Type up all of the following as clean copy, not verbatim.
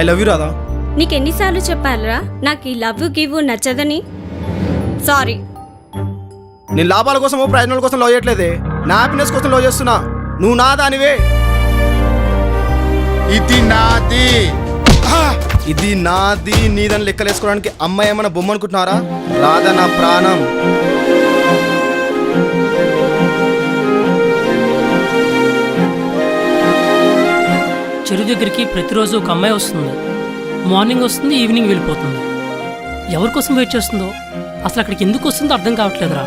Love you Radha. నీకెన్నిసార్లు చెప్పాలరా నాకు ఈ లవ్ గివ్ నచ్చదని? సారీ. నేను లాభాల కోసమో ప్రయోజనాల కోసం లవ్ చేయట్లేదే, నా హ్యాపీనెస్ కోసం లవ్ చేస్తున్నా. నువ్వు నా దానివే. ఇది నాది. ఇది నాది నీదని లెక్కలేసుకోవడానికి అమ్మాయి ఏమైనా బొమ్మ అనుకుంటున్నారా? రాధా నా ప్రాణం. చెరువు దగ్గరికి ప్రతిరోజు ఒక అమ్మాయి వస్తుంది. మార్నింగ్ వస్తుంది, ఈవినింగ్ వెళ్ళిపోతుంది. ఎవరి కోసం వెయిట్ చేస్తుందో, అసలు అక్కడికి ఎందుకు వస్తుందో అర్థం కావట్లేదురా.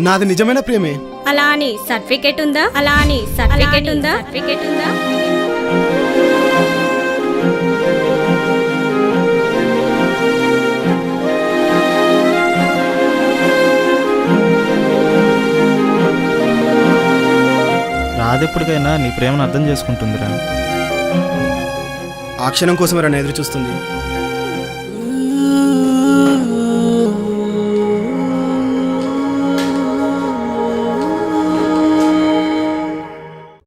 నాది నిజమైన ప్రేమే. అలా అని సర్టిఫికేట్ ఉందా? అలా అని సర్టిఫికేట్ ఉందా? సర్టిఫికేట్ ఉందా? రాధ ఎప్పటికైనా నీ ప్రేమను అర్థం చేసుకుంటుందిరా. ఆ క్షణం కోసమే నన్ను ఎదురు చూస్తుంది.